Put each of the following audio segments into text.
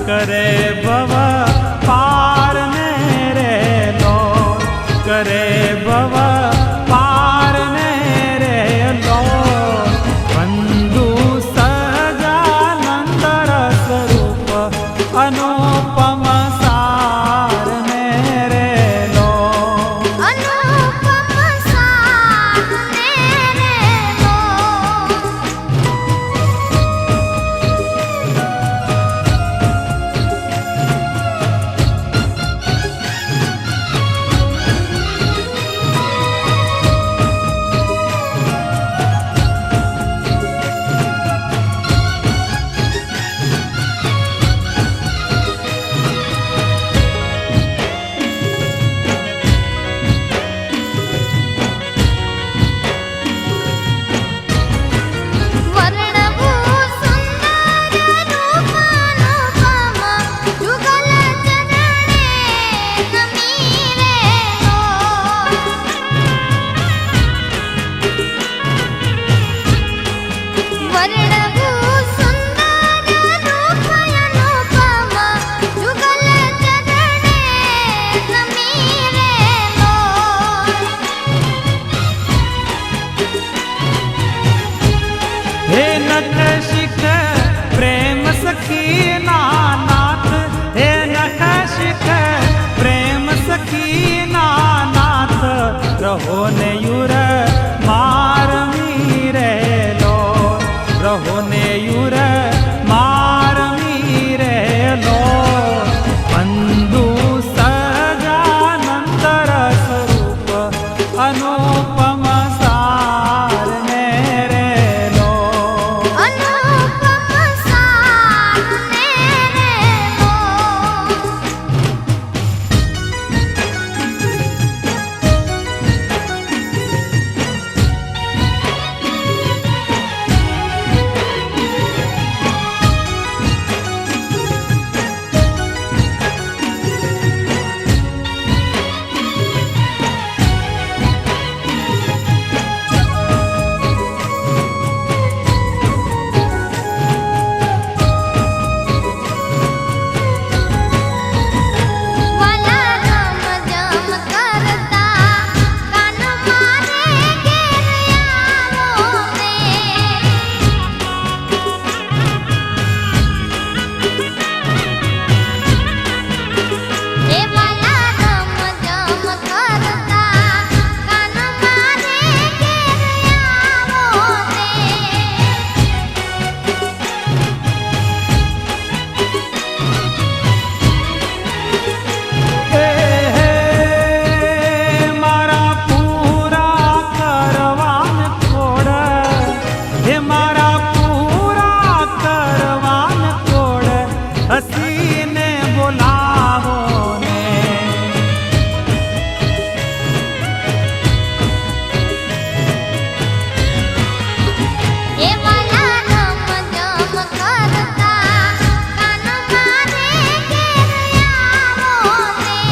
करे भव पार ने रे लो, करे भव पार ने रे लो। बंधु सजानंद रस रूप अनुपम सार ने रे लो, अनुपम सार ने रे लो। वर्णभू सुंदर रूप अनुपम जुगल चरणे नमी रे लो। वर्णभू सुंदर रूप अनुपम जुगल चरणे नमी रे लो। हे नख शिख प्रेम सखी नानाथ, हे नख शिख प्रेम सखी नानाथ। रहो ने युर मार मीरे लो, रहो ने युर मार मीरे लो। बंधु सजानंद रस रूप अनुपम सार ने रे लो, अनुपम सार ने रे लो। वाला रम जम करता कान मारे घेर आवो ने। हे वाला रम जम करता कान मारे घेर आवो ने। हे मारा पूरा करवान कोड, हे मारा पूरा करवान कोड। हसीने बोलावो ने, हे वाला रम जम करता कान मारे घेर आवो ने।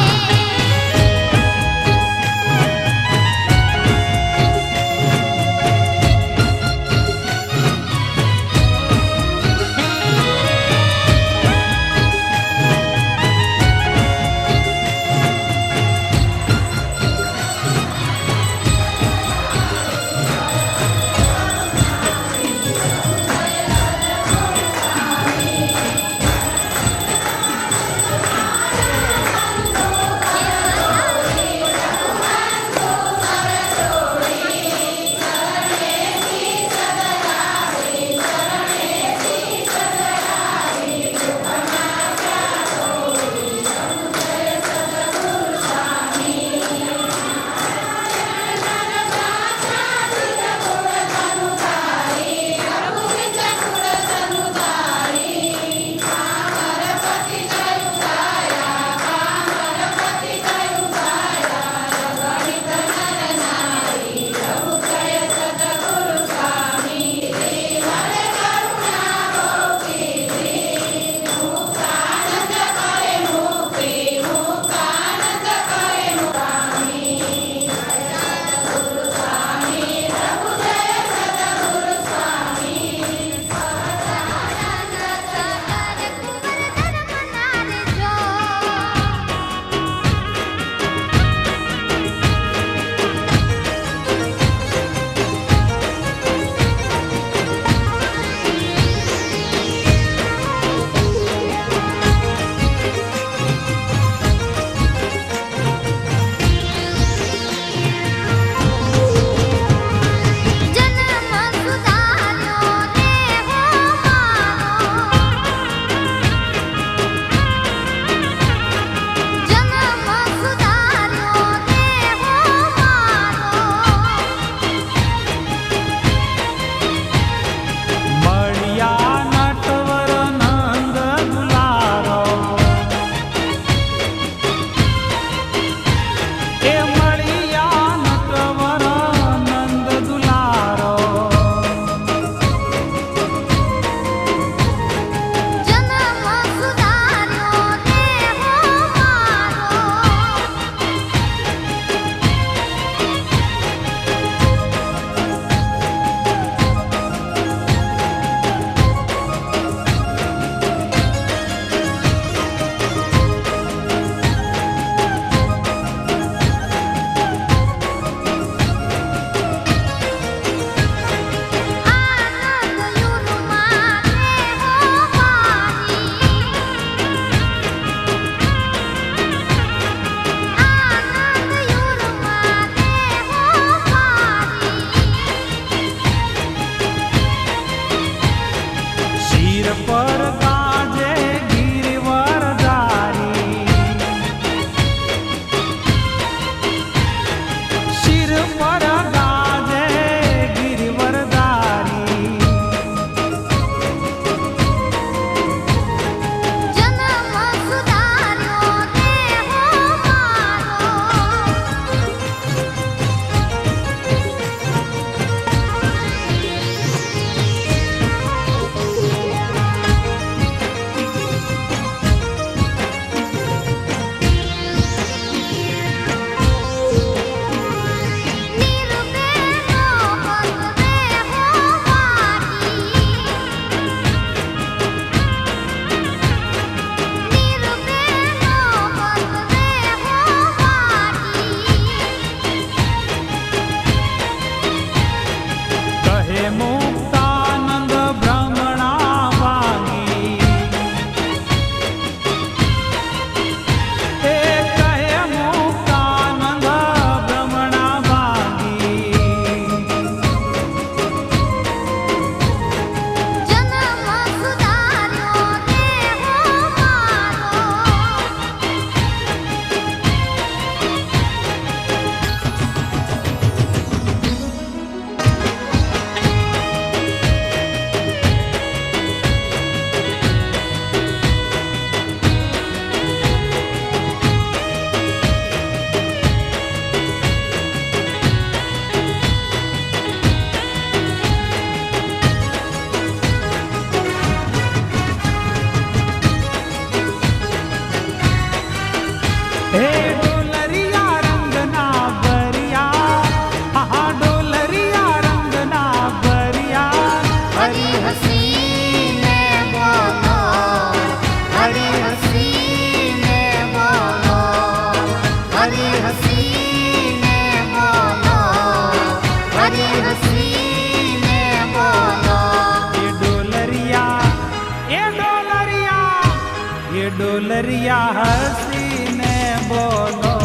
ये डोलरिया हसीने बोलो,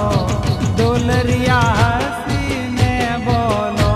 डोलरिया हसीने बोलो।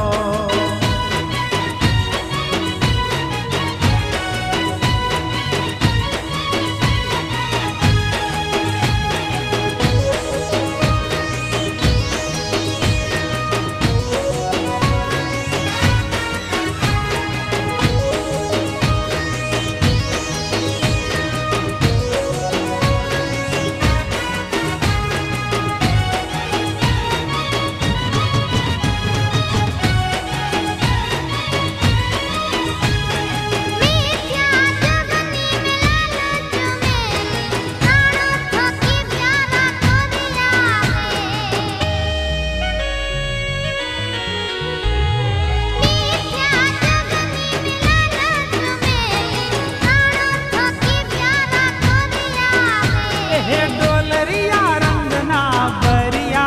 हे डोलरिया रंग ना बरिया,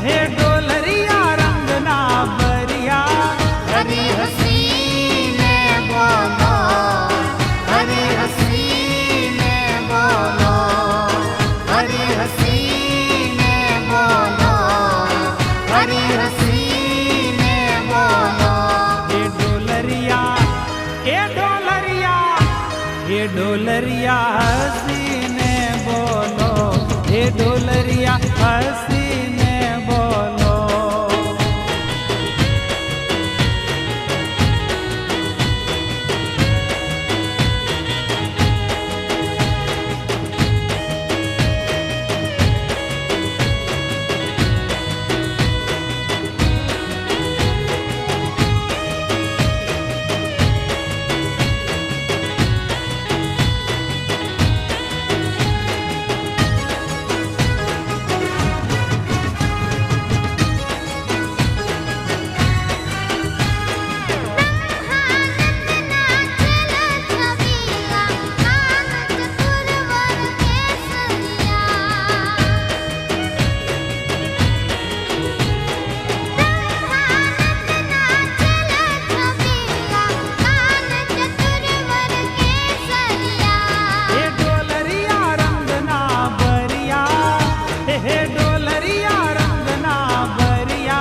हे डोलरिया रंग ना बरिया। हरी हसीने बोलो, हरी हसीने बोलो, हरी हसीने बोलो, हरी हसीने बोलो। ये डोलरिया, ये डोलरिया, ये डोलरिया हसीने बोलो, ये डोलरिया हसीने बोलो। हे डोलरिया रंग ना बरिया, हे डोलरिया रंग ना बरिया।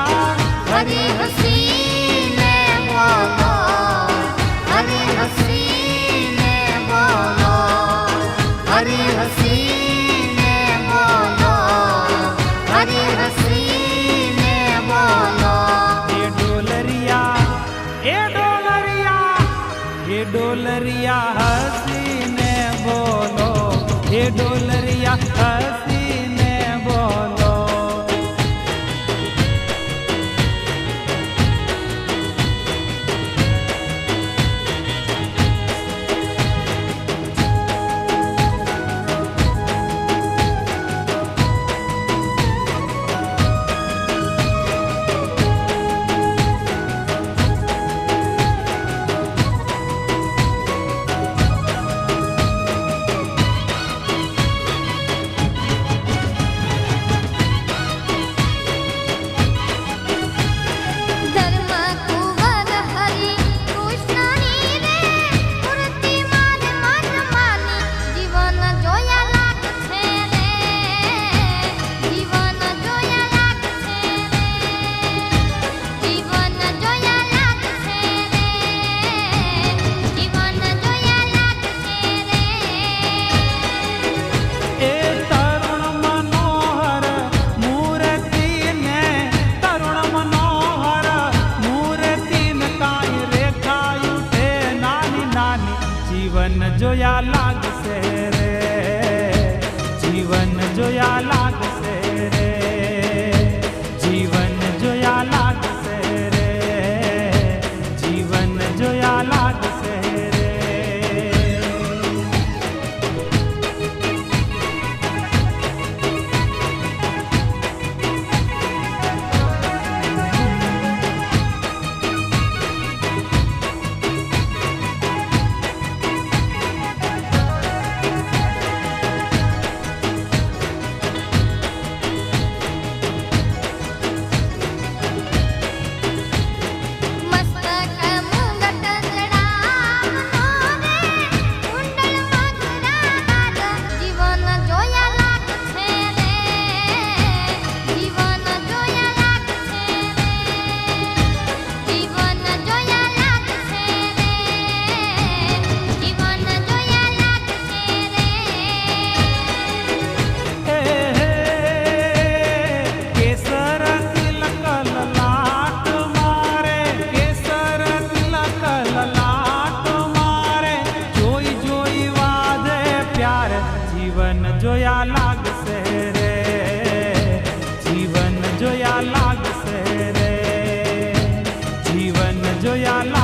हरी हसीने बोलो, हरी हसीने बोलो, हरी हसीने बोलो, हरी हसीने बोलो। ये डोलरिया, ये डोलरिया, ये डोलरिया हसीने बोलो, ये डोलरिया हसीने बोलो। ધર્મ કુંવર હરિ કૃષ્ણની રે મૂર્તિ માન મન માની જીવન જોયા લાગશે રે, જીવન જોયા લાગશે રે, જીવન જોયા લાગશે રે, જીવન જોયા લાગશે રે। એ તરુણ મનોહર મૂર્તિ ને, તરુણ મનોહર મૂર્તિ ને કાંઈ રેખા ઉઠે નાની નાની। જીવન જોયા લાગશે રે, જીવન જોયા લાગશે રે, જીવન જોયા લાગશે રે, જીવન જોયા લાગશે રે। જોયા લાગશે રે, જીવન જોયા લાગશે રે, જીવન જોયા લાગશે